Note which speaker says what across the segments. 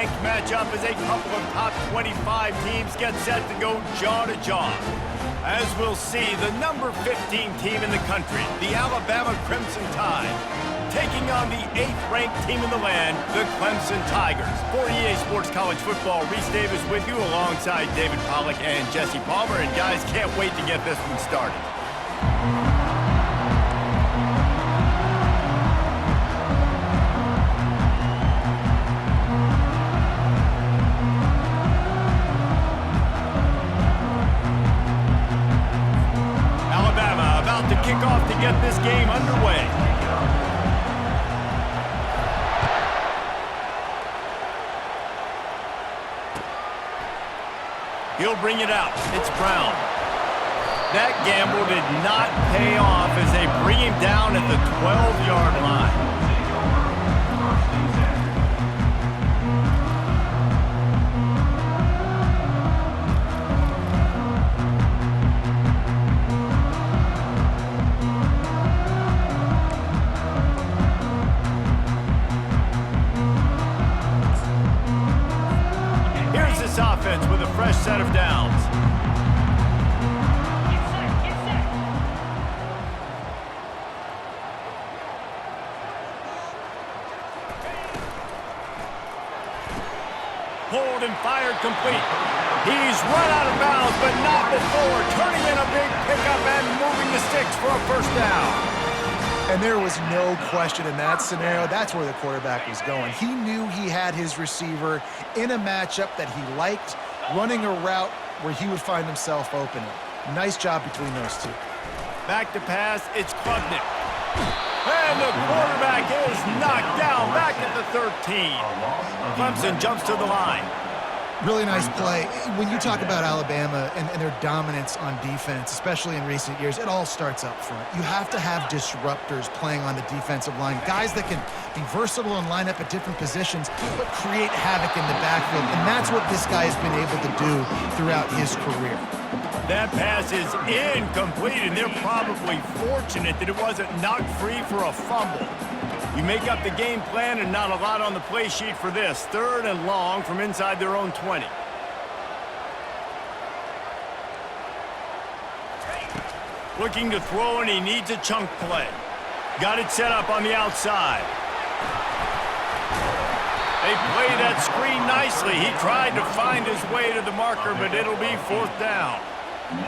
Speaker 1: ranked matchup as a couple of top 25 teams get set to go jaw to jaw. As we'll see, the number 15 team in the country, the Alabama Crimson Tide, taking on the 8th-ranked team in the land, the Clemson Tigers. For EA Sports College Football, Reese Davis with you alongside David Pollack and Jesse Palmer. And guys, can't wait to get this one started. Alabama about to kick off to get this game underway. He'll bring it out. It's Brown. That gamble did not pay off as they bring him down at the 12-yard line. Here's this offense with a fresh set of downs. Pulled and fired complete. He's run out of bounds, but not before turning in a big pickup and moving the sticks for a first down.
Speaker 2: And there was no question in that scenario. That's where the quarterback was going. He knew he had his receiver in a matchup that he liked, running a route where he would find himself open. Nice job between those two.
Speaker 1: Back to pass, it's Klubnik. And the quarterback is knocked down back at the 13. Clemson jumps to the line.
Speaker 2: Really nice play. When you talk about Alabama and their dominance on defense, especially in recent years, it all starts up front. You have to have disruptors playing on the defensive line, guys that can be versatile and line up at different positions, but create havoc in the backfield. And that's what this guy has been able to do throughout his career.
Speaker 1: That pass is incomplete, and they're probably fortunate that it wasn't knocked free for a fumble. You make up the game plan and not a lot on the play sheet for this. 3rd and long from inside their own 20. Looking to throw, and he needs a chunk play. Got it set up on the outside. They play that screen nicely. He tried to find his way to the marker, but it'll be 4th down.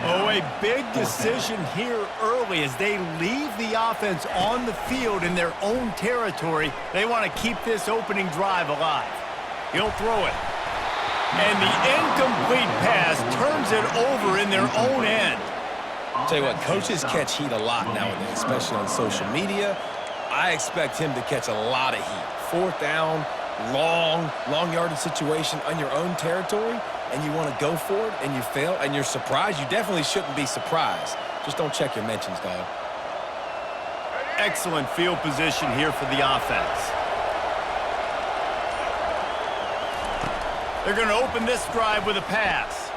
Speaker 1: Oh, a big decision here early as they leave the offense on the field in their own territory. They want to keep this opening drive alive. He'll throw it. And the incomplete pass turns it over in their own end.
Speaker 3: Tell you what, coaches catch heat a lot nowadays, especially on social media. I expect him to catch a lot of heat. 4th down, long yardage situation on your own territory, and you want to go for it, and you fail, and you're surprised. You definitely shouldn't be surprised. Just don't check your mentions, dog.
Speaker 1: Excellent field position here for the offense. They're going to open this drive with a pass.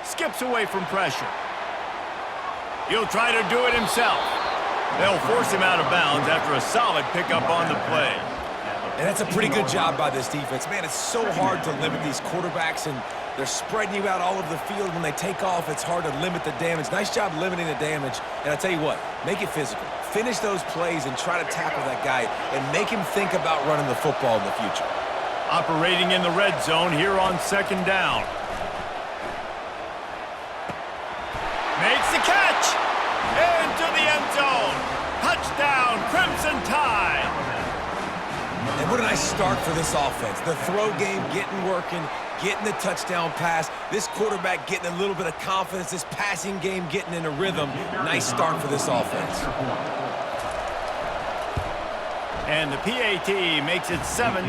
Speaker 1: Skips away from pressure. He'll try to do it himself. They'll force him out of bounds after a solid pickup on the play.
Speaker 3: And that's a pretty good job by this defense. Man, it's so hard to limit these quarterbacks, and they're spreading you out all over the field. When they take off, it's hard to limit the damage. Nice job limiting the damage. And I tell you what, make it physical. Finish those plays and try to tackle that guy and make him think about running the football in the future.
Speaker 1: Operating in the red zone here on 2nd down. Makes the catch. Into the end zone. Touchdown, Crimson Tide.
Speaker 3: And what a nice start for this offense. The throw game getting working, getting the touchdown pass. This quarterback getting a little bit of confidence. This passing game getting in a rhythm. Nice start for this offense.
Speaker 1: And the PAT makes it 7-0.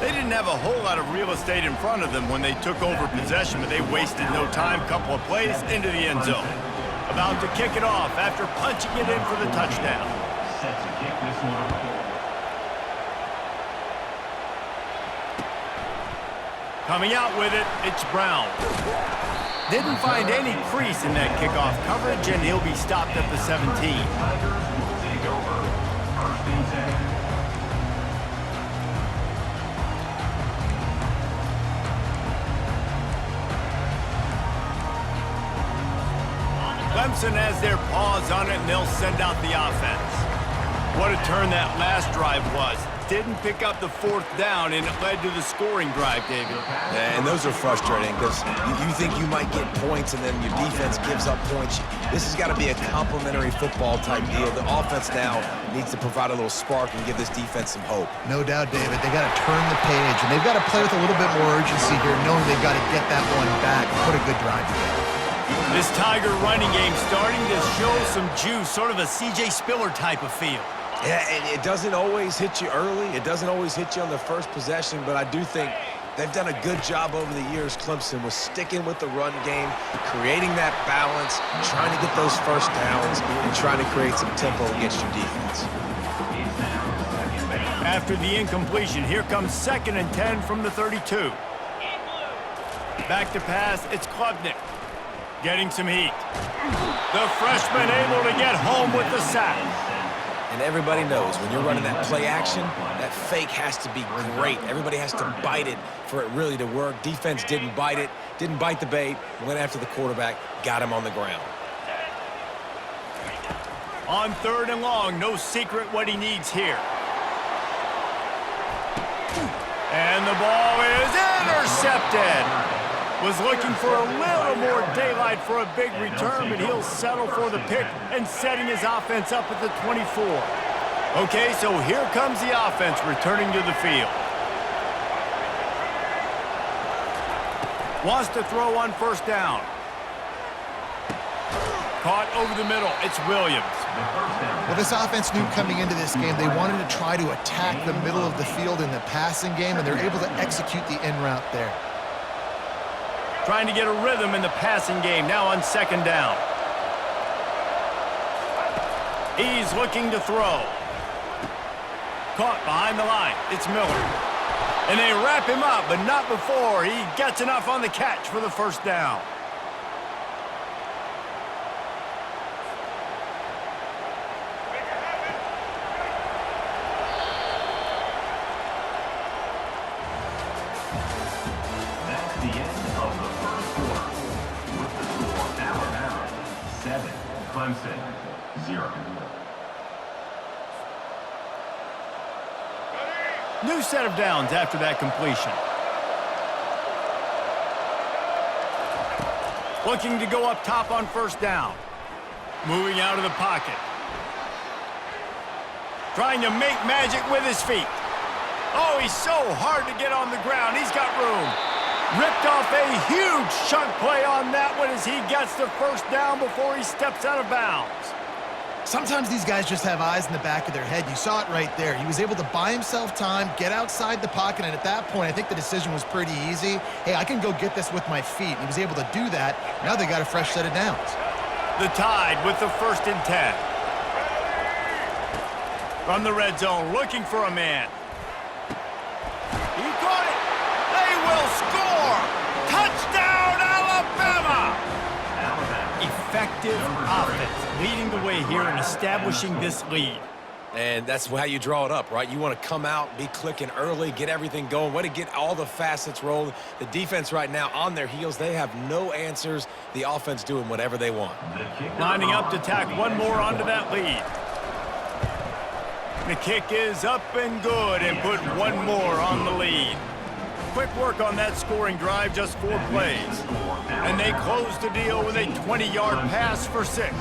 Speaker 1: They didn't have a whole lot of real estate in front of them when they took over possession, but they wasted no time. Couple of plays into the end zone. About to kick it off after punching it in for the touchdown. Set to kick this one away. Coming out with it, it's Brown. Didn't find any crease in that kickoff coverage, and he'll be stopped at the 17. Clemson has their paws on it, and they'll send out the offense. What a turn that last drive was. Didn't pick up the fourth down, and it led to the scoring drive, David.
Speaker 3: Yeah, and those are frustrating because you think you might get points and then your defense gives up points. This has got to be a complementary football type deal. The offense now needs to provide a little spark and give this defense some hope.
Speaker 2: No doubt, David. They got to turn the page, and they've got to play with a little bit more urgency here, knowing they've got to get that one back and put a good drive together.
Speaker 1: This Tiger running game starting to show some juice, sort of a C.J. Spiller type of feel.
Speaker 3: Yeah, it doesn't always hit you early. It doesn't always hit you on the first possession, but I do think they've done a good job over the years, Clemson, with sticking with the run game, creating that balance, trying to get those first downs, and trying to create some tempo against your defense.
Speaker 1: After the incompletion, here comes 2nd and 10 from the 32. Back to pass, it's Klubnik. Getting some heat. The freshman able to get home with the sack.
Speaker 3: And everybody knows when you're running that play action, that fake has to be great. Everybody has to bite it for it really to work. Defense didn't bite it, didn't bite the bait, went after the quarterback, got him on the ground.
Speaker 1: On 3rd and long, no secret what he needs here. And the ball is intercepted. Was looking for a little more daylight for a big return, but he'll settle for the pick and setting his offense up at the 24. Okay, so here comes the offense returning to the field. Wants to throw on 1st down. Caught over the middle. It's Williams.
Speaker 2: Well, this offense knew coming into this game they wanted to try to attack the middle of the field in the passing game, and they're able to execute the in route there.
Speaker 1: Trying to get a rhythm in the passing game, now on 2nd down. He's looking to throw. Caught behind the line. It's Miller. And they wrap him up, but not before he gets enough on the catch for the 1st down.
Speaker 4: Clemson, 0.
Speaker 1: New set of downs after that completion. Looking to go up top on 1st down. Moving out of the pocket. Trying to make magic with his feet. Oh, he's so hard to get on the ground. He's got room. Ripped off a huge chunk play on that one as he gets the 1st down before he steps out of bounds.
Speaker 2: Sometimes these guys just have eyes in the back of their head. You saw it right there. He was able to buy himself time, get outside the pocket, and at that point, I think the decision was pretty easy. Hey, I can go get this with my feet. He was able to do that. Now they got a fresh set of downs.
Speaker 1: The Tide with the 1st and 10. From the red zone, looking for a man. He caught it. They will score. Touchdown, Alabama. Effective offense, leading the way here and establishing this lead.
Speaker 3: And that's how you draw it up, right? You want to come out, be clicking early, get everything going, way to get all the facets rolling. The defense right now on their heels, they have no answers. The offense doing whatever they want.
Speaker 1: Lining up to tack one more onto that lead. The kick is up and good and put one more on the lead. Quick work on that scoring drive, just 4 plays. And they close the deal with a 20-yard pass for 6.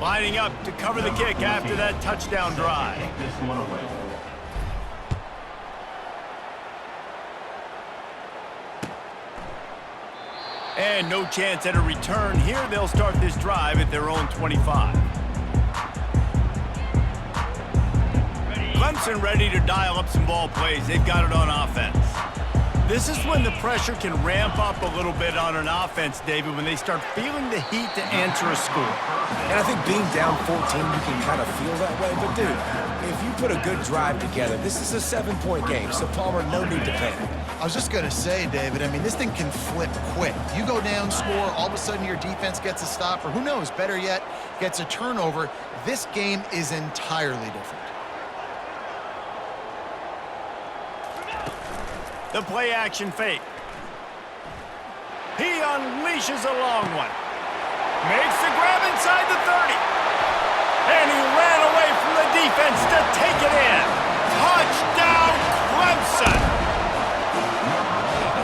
Speaker 1: Lining up to cover the kick after that touchdown drive. And no chance at a return here. They'll start this drive at their own 25. Clemson ready to dial up some ball plays. They've got it on offense. This is when the pressure can ramp up a little bit on an offense, David, when they start feeling the heat to answer a score.
Speaker 3: And I think being down 14, you can kind of feel that way. But, dude, if you put a good drive together, this is a 7-point game, so Palmer, no need to panic.
Speaker 2: I was just going to say, David, I mean, this thing can flip quick. You go down, score, all of a sudden your defense gets a stop, or who knows, better yet, gets a turnover. This game is entirely different.
Speaker 1: The play action fake. He unleashes a long one. Makes the grab inside the 30. And he ran away from the defense to take it in. Touchdown, Clemson!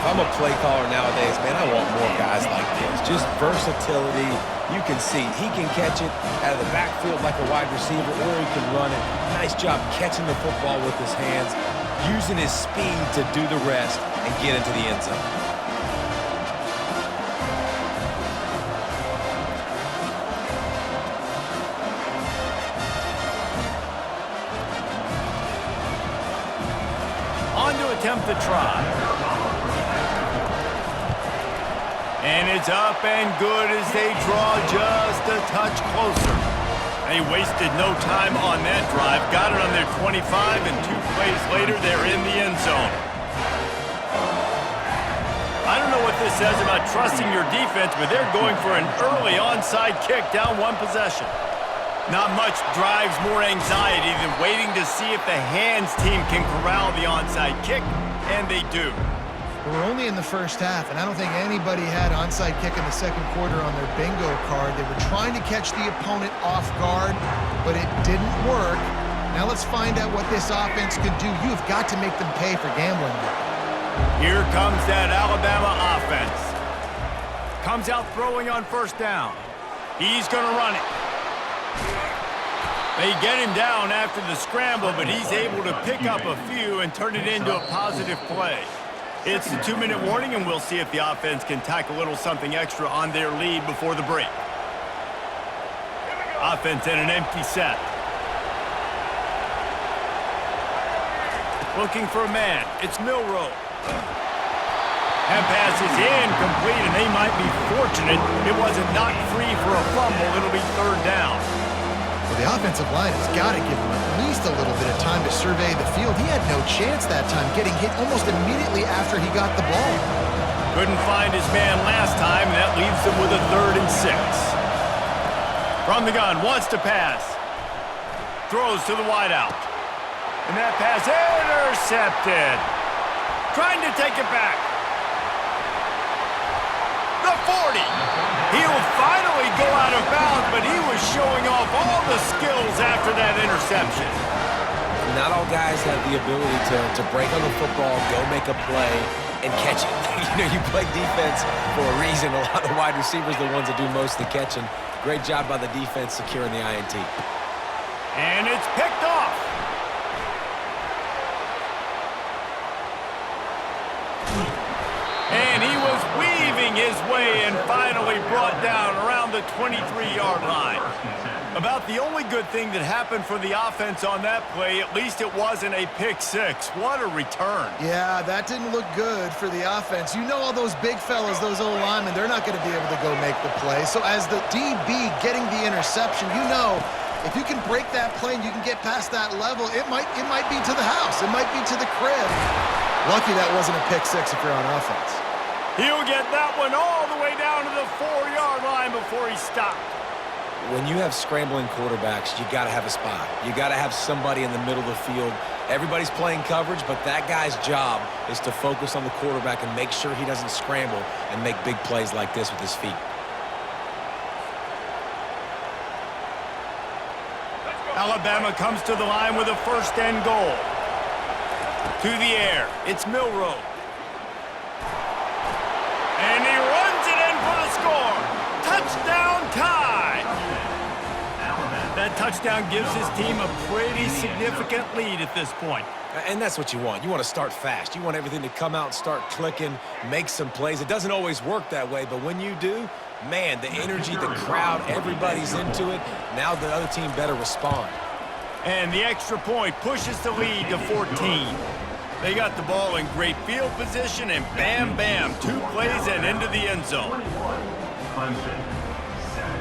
Speaker 3: If I'm a play caller nowadays, man, I want more guys like this. Just versatility. You can see he can catch it out of the backfield like a wide receiver, or he can run it. Nice job catching the football with his hands, using his speed to do the rest and get into the end zone.
Speaker 1: On to attempt the try. And it's up and good as they draw just a touch closer. They wasted no time on that drive. Got it on their 25, and 2 plays later, they're in the end zone. I don't know what this says about trusting your defense, but they're going for an early onside kick down 1 possession. Not much drives more anxiety than waiting to see if the hands team can corral the onside kick, and they do.
Speaker 2: We're only in the first half, and I don't think anybody had onside kick in the second quarter on their bingo card. They were trying to catch the opponent off guard, but it didn't work. Now let's find out what this offense can do. You've got to make them pay for gambling.
Speaker 1: Here comes that Alabama offense. Comes out throwing on first down. He's going to run it. They get him down after the scramble, but he's able to pick up a few and turn it into a positive play. It's the 2-minute warning, and we'll see if the offense can tack a little something extra on their lead before the break. Offense in an empty set. Looking for a man. It's Milroe. That pass is incomplete, and they might be fortunate it wasn't knocked free for a fumble. It'll be 3rd down.
Speaker 2: Well, the offensive line has got to give him at least a little bit of time to survey the field. He had no chance that time, getting hit almost immediately after he got the ball.
Speaker 1: Couldn't find his man last time, and that leaves them with a 3rd and 6. From the gun, wants to pass. Throws to the wideout. And that pass intercepted. Trying to take it back. The 40. He'll finally go out of bounds, but he was showing off all the skills after that interception.
Speaker 3: Not all guys have the ability to break on the football, go make a play, and catch it. You play defense for a reason. A lot of the wide receivers are the ones that do most of the catching. Great job by the defense securing the INT.
Speaker 1: And it's picked off. And he was weaving his way and finally brought down around the 23-yard line. About the only good thing that happened for the offense on that play, at least it wasn't a pick-6. What a return.
Speaker 2: Yeah, that didn't look good for the offense. You know all those big fellas, those old linemen, they're not going to be able to go make the play. So as the DB getting the interception, you know if you can break that play and you can get past that level, it might be to the house. It might be to the crib. Lucky that wasn't a pick-6 if you're on offense.
Speaker 1: He'll get that one all the way down to the 4-yard line before he stopped.
Speaker 3: When you have scrambling quarterbacks, you got to have a spot. You got to have somebody in the middle of the field. Everybody's playing coverage, but that guy's job is to focus on the quarterback and make sure he doesn't scramble and make big plays like this with his feet.
Speaker 1: Alabama comes to the line with a 1st and goal. To the air, it's Milroe. And he runs it in for the score. Touchdown tie. That touchdown gives his team a pretty significant lead at this point.
Speaker 3: And that's what you want. You want to start fast. You want everything to come out and start clicking, make some plays. It doesn't always work that way, but when you do, man, the energy, the crowd, everybody's into it. Now the other team better respond.
Speaker 1: And the extra point pushes the lead to 14. They got the ball in great field position, and bam, bam, 2 plays and into the end zone.
Speaker 4: Clemson, 7.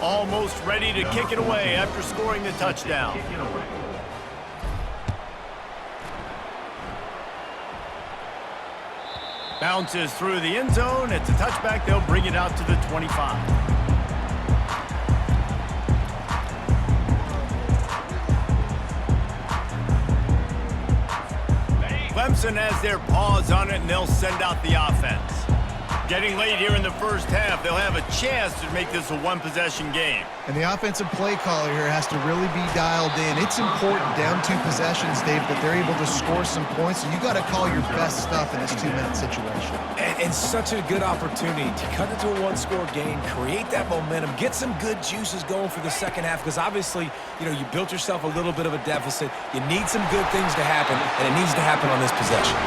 Speaker 1: Almost ready to kick it away after scoring the touchdown. Bounces through the end zone. It's a touchback. They'll bring it out to the 25. Clemson has their paws on it, and they'll send out the offense. Getting late here in the first half, they'll have a chance to make this a one-possession game.
Speaker 2: And the offensive play caller here has to really be dialed in. It's important down 2 possessions, Dave, that they're able to score some points. So you got to call your best stuff in this 2-minute situation.
Speaker 3: And such a good opportunity to cut it to a one-score game, create that momentum, get some good juices going for the second half, because obviously, you know, you built yourself a little bit of a deficit. You need some good things to happen, and it needs to happen on this possession.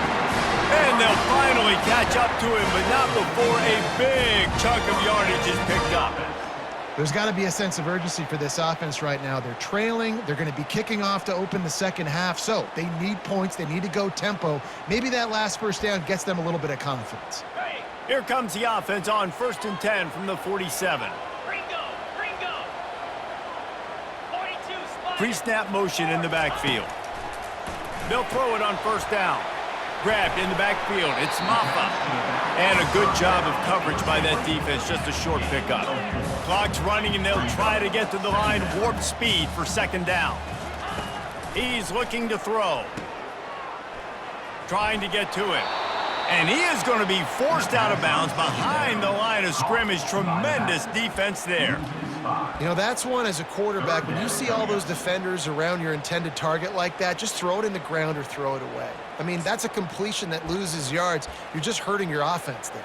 Speaker 1: And they'll finally catch up to him, but not before a big chunk of yardage is picked up.
Speaker 2: There's got to be a sense of urgency for this offense right now. They're trailing. They're going to be kicking off to open the second half, so they need points. They need to go tempo. Maybe that last first down gets them a little bit of confidence.
Speaker 1: Here comes the offense on 1st and 10 from the 47. Pre-snap motion in the backfield. They'll throw it on 1st down. Grabbed in the backfield. It's Maffa. And a good job of coverage by that defense. Just a short pickup. Clock's running, and they'll try to get to the line. Warp speed for 2nd down. He's looking to throw. Trying to get to it. And he is going to be forced out of bounds behind the line of scrimmage. Tremendous defense there.
Speaker 2: You know, that's one as a quarterback. When you see all those defenders around your intended target like that, just throw it in the ground or throw it away. I mean, that's a completion that loses yards. You're just hurting your offense there.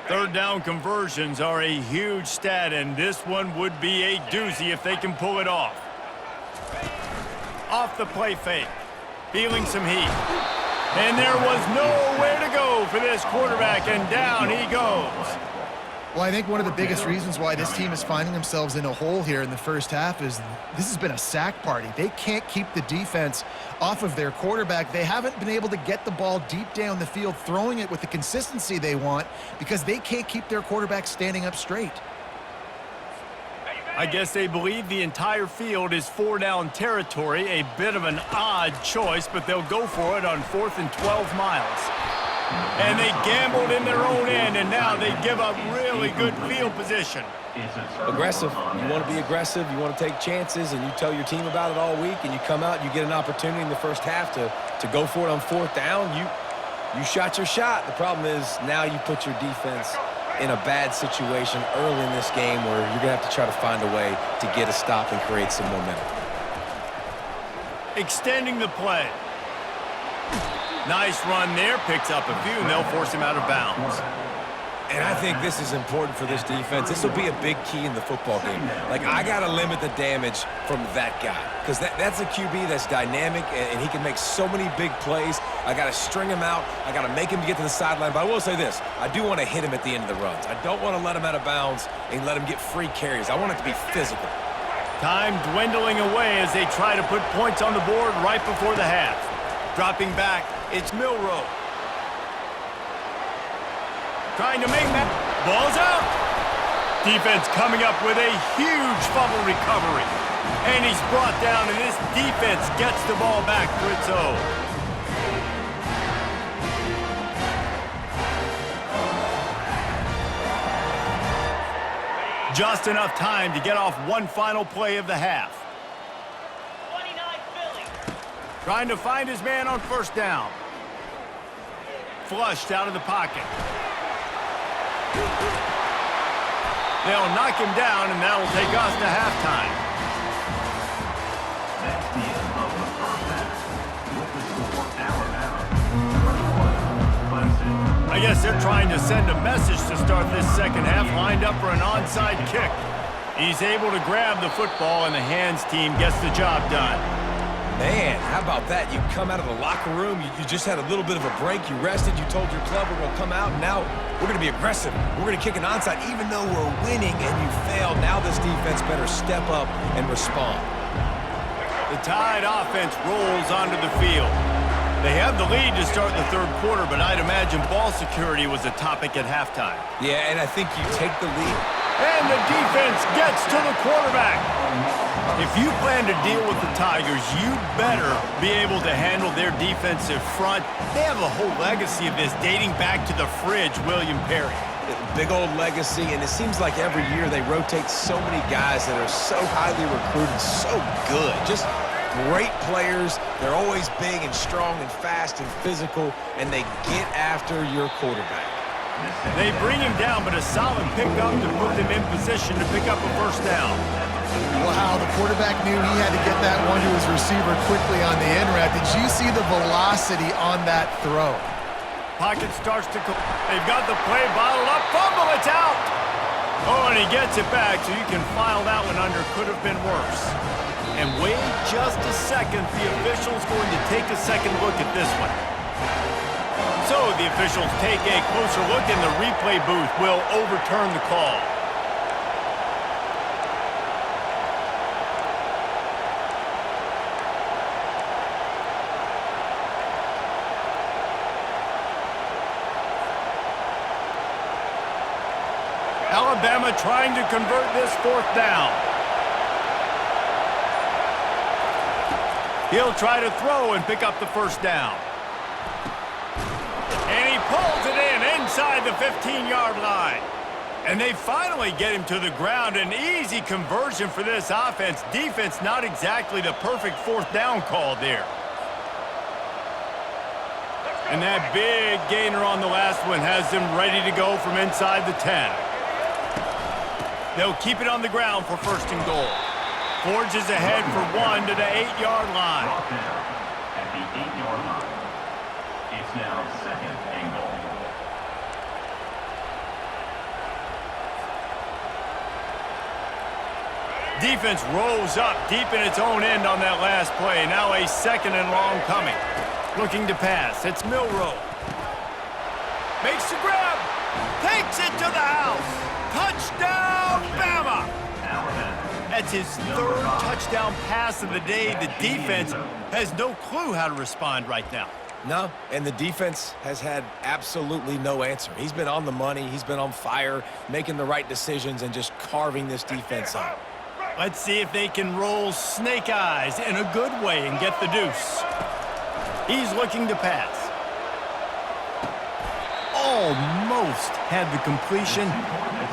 Speaker 1: 3rd down conversions are a huge stat, and this one would be a doozy if they can pull it off. Off the play fake. Feeling some heat. And there was nowhere to go for this quarterback, and down he goes.
Speaker 2: Well, I think one of the biggest reasons why this team is finding themselves in a hole here in the first half is this has been a sack party. They can't keep the defense off of their quarterback. They haven't been able to get the ball deep down the field, throwing it with the consistency they want, because they can't keep their quarterback standing up straight.
Speaker 1: I guess they believe the entire field is 4-down territory. A bit of an odd choice, but they'll go for it on 4th and 12 miles. And they gambled in their own end, and now they give up really good field position.
Speaker 3: Aggressive. You want to be aggressive. You want to take chances, and you tell your team about it all week, and you come out and you get an opportunity in the first half to go for it on 4th down. You shot your shot. The problem is now you put your defense in a bad situation early in this game where you're going to have to try to find a way to get a stop and create some momentum.
Speaker 1: Extending the play. Nice run there. Picks up a few, and they'll force him out of bounds.
Speaker 3: And I think this is important for this defense. This will be a big key in the football game. Like, I got to limit the damage from that guy, because that's a QB that's dynamic, and he can make so many big plays. I got to string him out. I got to make him get to the sideline. But I will say this. I do want to hit him at the end of the runs. I don't want to let him out of bounds and let him get free carries. I want it to be physical.
Speaker 1: Time dwindling away as they try to put points on the board right before the half. Dropping back, it's Milroe. Trying to make that. Ball's out. Defense coming up with a huge fumble recovery. And he's brought down, and this defense gets the ball back for its own. Just enough time to get off one final play of the half.
Speaker 5: 29 Philly.
Speaker 1: Trying to find his man on 1st down. Flushed out of the pocket. They'll knock him down, and that'll take us to halftime.
Speaker 4: That's the end of the first half. With the score, Alabama. Clemson.
Speaker 1: I guess they're trying to send a message to start this second half, lined up for an onside kick. He's able to grab the football, and the hands team gets the job done.
Speaker 3: Man, how about that? You come out of the locker room, you just had a little bit of a break, you rested, you told your club we're going to come out, and now we're going to be aggressive. We're going to kick an onside even though we're winning and you failed. Now this defense better step up and respond.
Speaker 1: The Tide offense rolls onto the field. They have the lead to start the 3rd quarter, but I'd imagine ball security was a topic at halftime.
Speaker 3: Yeah, and I think you take the lead.
Speaker 1: And the defense gets to the quarterback. If you plan to deal with the Tigers, you better be able to handle their defensive front. They have a whole legacy of this dating back to the fridge, William Perry.
Speaker 3: Big old legacy, and it seems like every year they rotate so many guys that are so highly recruited, so good. Just Great players. They're always big and strong and fast and physical, and they get after your quarterback.
Speaker 1: They bring him down, but a solid pickup to put them in position to pick up a first down.
Speaker 2: Wow, the quarterback knew he had to get that one to his receiver quickly on the end route. Did you see the velocity on that throw?
Speaker 1: Pocket starts to... They've got the play bottled up. Fumble, it's out! Oh, and he gets it back, so you can file that one under. Could have been worse. And wait just a second. The official's going to take a second look at this one. So the officials take a closer look, and the replay booth will overturn the call. Alabama trying to convert this fourth down. He'll try to throw and pick up the first down. And he pulls it in inside the 15-yard line. And they finally get him to the ground. An easy conversion for this offense. Defense not exactly the perfect fourth down call there. And that big gainer on the last one has them ready to go from inside the 10. They'll keep it on the ground for first and goal. Forges ahead for one to the 8-yard line.
Speaker 4: At the 8-yard line. It's now second and goal.
Speaker 1: Defense rolls up deep in its own end on that last play. Now a second and long coming. Looking to pass. It's Milroe. Makes the grab. Takes it to the house. Touchdown, Bama! That's his third touchdown pass of the day. The defense has no clue how to respond right now.
Speaker 3: No, and the defense has had absolutely no answer. He's been on the money. He's been on fire, making the right decisions and just carving this defense up.
Speaker 1: Let's see if they can roll snake eyes in a good way and get the deuce. He's looking to pass. Almost had the completion,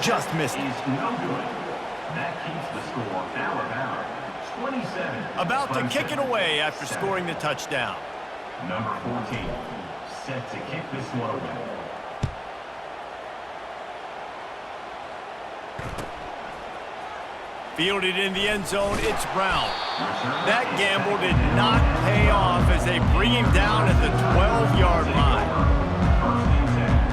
Speaker 1: just missed it.
Speaker 4: No good. That keeps the score Alabama 27.
Speaker 1: About to kick it away after scoring the touchdown.
Speaker 4: Number 14, set to kick this one away.
Speaker 1: Fielded in the end zone, it's Brown. That gamble did not pay off as they bring him down at the 12-yard line.
Speaker 4: First and 10.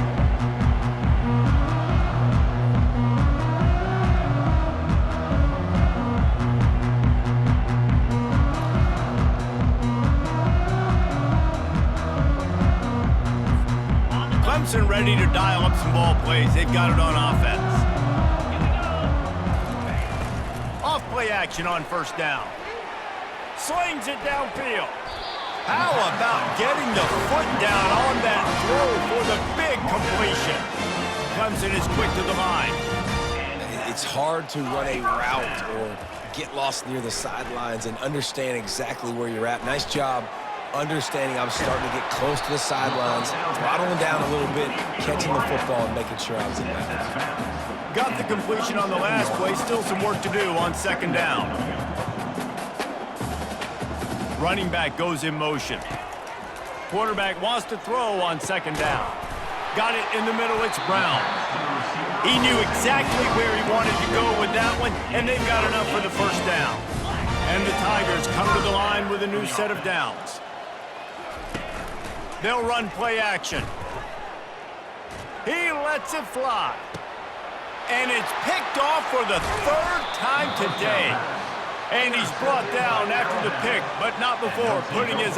Speaker 1: Clemson ready to dial up some ball plays. They've got it on offense. Off play action on first down. Slings it downfield. How about getting the foot down on that throw for the big completion? Clemson is quick to the line.
Speaker 3: It's hard to run a route or get lost near the sidelines and understand exactly where you're at. Nice job understanding I'm starting to get close to the sidelines, throttling down a little bit, catching the football and making sure I was in bounds.
Speaker 1: Got the completion on the last play. Still some work to do on second down. Running back goes in motion. Quarterback wants to throw on second down. Got it in the middle. It's Brown. He knew exactly where he wanted to go with that one, and they've got enough for the first down. And the Tigers come to the line with a new set of downs. They'll run play action. He lets it fly. And it's picked off for the third time today. And he's brought down after the pick, but not before putting his